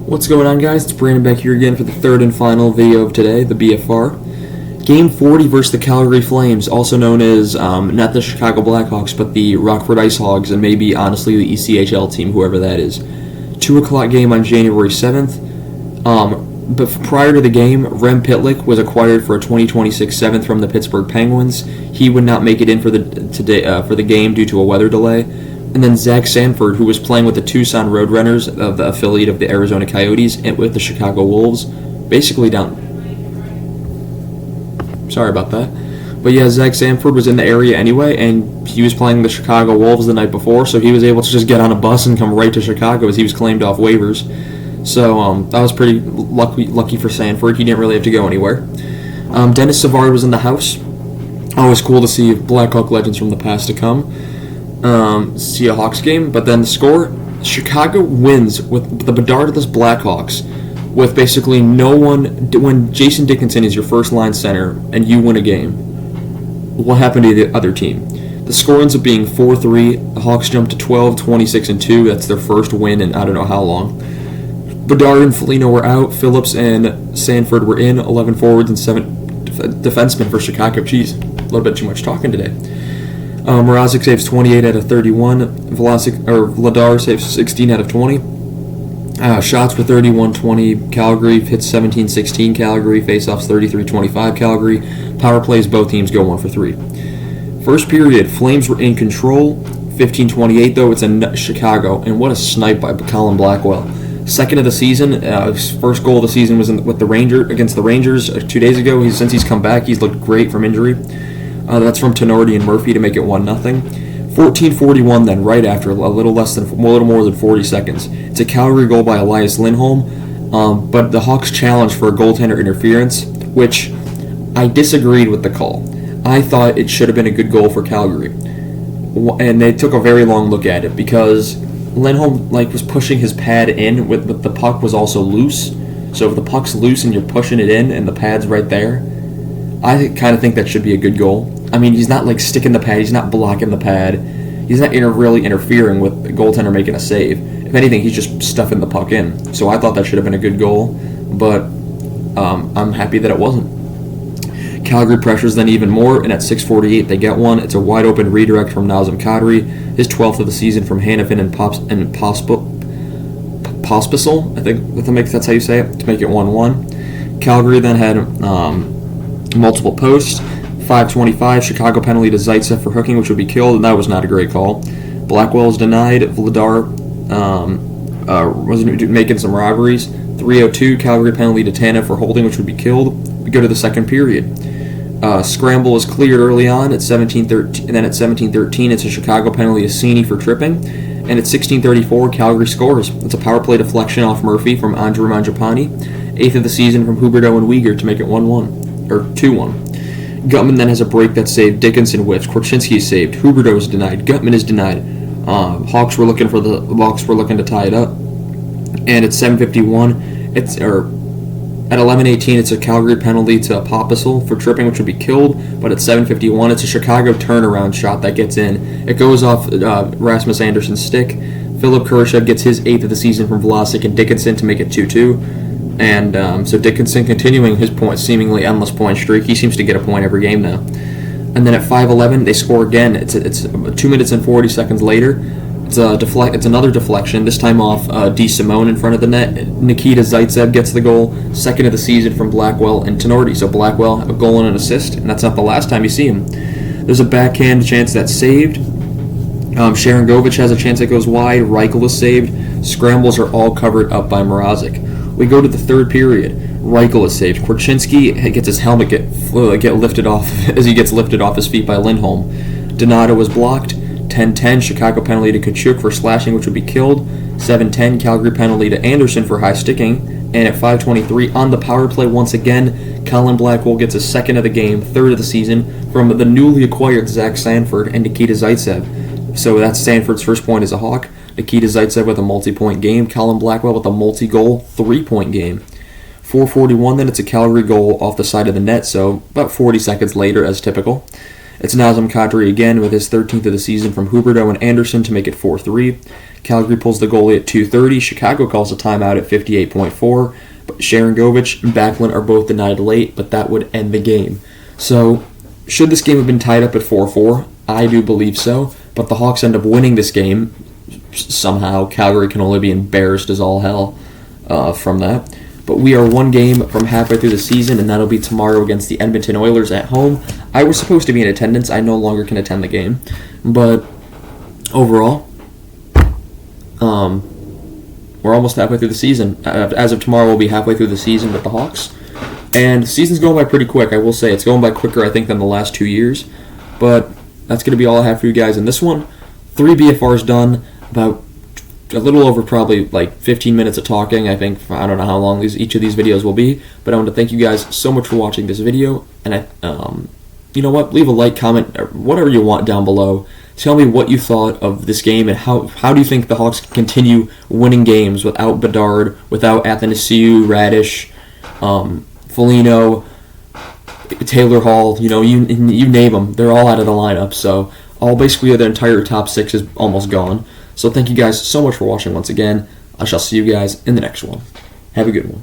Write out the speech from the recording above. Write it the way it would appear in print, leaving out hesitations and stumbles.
What's going on, guys? It's Brandon back here again for the third and final video of today, the BFR. Game 40 versus the Calgary Flames, also known as not the Chicago Blackhawks, but the Rockford Ice Hogs, and maybe, honestly, the ECHL team, whoever that is. 2 o'clock game on January 7th. But prior to the game, Rem Pitlick was acquired for a 2026 7th from the Pittsburgh Penguins. He would not make it in for the game due to a weather delay. And then Zach Sanford, who was playing with the Tucson Roadrunners, the affiliate of the Arizona Coyotes, and with the Chicago Wolves, basically down. Sorry about that. But yeah, Zach Sanford was in the area anyway, and he was playing the Chicago Wolves the night before, so he was able to just get on a bus and come right to Chicago as he was claimed off waivers. So that was pretty lucky for Sanford. He didn't really have to go anywhere. Dennis Savard was in the house. Always cool to see Blackhawk legends from the past to come. See a Hawks game, but then the score, Chicago wins with the Bedardless Blackhawks with basically no one. When Jason Dickinson is your first line center and you win a game, what happened to the other team? The score ends up being 4-3. The Hawks jump to 12, 26, and 2. That's their first win in I don't know how long. Bedard and Foligno were out. Phillips and Sanford were in. 11 forwards and 7 defensemen for Chicago. Jeez, a little bit too much talking today. Mrazek saves 28 out of 31. Vladar saves 16 out of 20. Shots were 31-20. Calgary hits 17-16. Calgary. Faceoffs 33-25. Calgary. Power plays, both teams go 1 for 3. First period, Flames were in control. 15-28 though. It's in Chicago, and what a snipe by Colin Blackwell. Second of the season. His first goal of the season was against the Rangers 2 days ago. Since he's come back, he's looked great from injury. That's from Tenorti and Murphy to make it 1-0. 14:41 then, right after, a little more than 40 seconds. It's a Calgary goal by Elias Lindholm, but the Hawks challenged for a goaltender interference, which I disagreed with the call. I thought it should have been a good goal for Calgary, and they took a very long look at it because Lindholm was pushing his pad in, but the puck was also loose. So if the puck's loose and you're pushing it in and the pad's right there, I kind of think that should be a good goal. I mean, he's not sticking the pad, he's not blocking the pad, he's not really interfering with the goaltender making a save. If anything, he's just stuffing the puck in. So I thought that should have been a good goal, but I'm happy that it wasn't. Calgary pressures then even more, and at 6:48 they get one. It's a wide open redirect from Nazem Kadri, his 12th of the season from Hanifin and Pospisil, I think that's how you say it, to make it 1-1. Calgary then had multiple posts. 5:25, Chicago penalty to Zaitsev for hooking, which would be killed, and that was not a great call. Blackwell is denied. Vladar was making some robberies. 3:02, Calgary penalty to Tanev for holding, which would be killed. We go to the second period. Scramble is cleared early on at 17:13, and then at 17:13, it's a Chicago penalty to Cini for tripping. And at 16:34, Calgary scores. It's a power play deflection off Murphy from Andrew Mangiapane, 8th of the season from Huberdeau and Uyghur to make it 1-1 or 2-1. Gutman then has a break that's saved. Dickinson whiffs. Korchinski is saved. Huberdeau is denied. Gutman is denied. Hawks were looking to tie it up. And at 7:51, at 11:18, it's a Calgary penalty to Pospisil for tripping, which would be killed. But at 7:51, it's a Chicago turnaround shot that gets in. It goes off Rasmus Anderson's stick. Philip Kurashev gets his 8th of the season from Vlasic and Dickinson to make it 2-2. And so Dickinson continuing his seemingly endless point streak. He seems to get a point every game now. And then at 5:11, they score again. It's 2 minutes and 40 seconds later. It's another deflection, this time off DeSimone in front of the net. Nikita Zaitsev gets the goal, 2nd of the season from Blackwell and Tenorti. So Blackwell, a goal and an assist, and that's not the last time you see him. There's a backhand chance that's saved. Sharangovich has a chance that goes wide. Reichel is saved. Scrambles are all covered up by Mrazek. We go to the third period. Reichel is saved. Korchinski gets his helmet get lifted off as he gets lifted off his feet by Lindholm. Donato was blocked. 10-10, Chicago penalty to Kachuk for slashing, which would be killed. 7-10, Calgary penalty to Anderson for high sticking. And at 5:23, on the power play once again, Colin Blackwell gets a 2nd of the game, 3rd of the season, from the newly acquired Zach Sanford and Nikita Zaitsev. So that's Sanford's first point as a Hawk. Nikita Zaitsev with a multi-point game. Colin Blackwell with a multi-goal, 3-point game. 4:41, then it's a Calgary goal off the side of the net, so about 40 seconds later as typical. It's Nazem Kadri again with his 13th of the season from Huberdeau and Anderson to make it 4-3. Calgary pulls the goalie at 2:30. Chicago calls a timeout at 58.4. But Sharangovich and Backlund are both denied late, but that would end the game. So, should this game have been tied up at 4-4? I do believe so. But the Hawks end up winning this game somehow. Calgary can only be embarrassed as all hell from that. But we are one game from halfway through the season, and that'll be tomorrow against the Edmonton Oilers at home. I was supposed to be in attendance. I no longer can attend the game. But overall, we're almost halfway through the season. As of tomorrow, we'll be halfway through the season with the Hawks. And the season's going by pretty quick, I will say. It's going by quicker, I think, than the last 2 years. But that's going to be all I have for you guys in this one. 3 BFRs done, about a little over probably like 15 minutes of talking. I think, I don't know how long each of these videos will be, but I want to thank you guys so much for watching this video. And you know what? Leave a like, comment, or whatever you want down below. Tell me what you thought of this game and how do you think the Hawks can continue winning games without Bedard, without Athanasiou, Radish, Foligno, Taylor Hall. You know, you name them, they're all out of the lineup. So basically the entire top 6 is almost gone. So thank you guys so much for watching once again. I shall see you guys in the next one. Have a good one.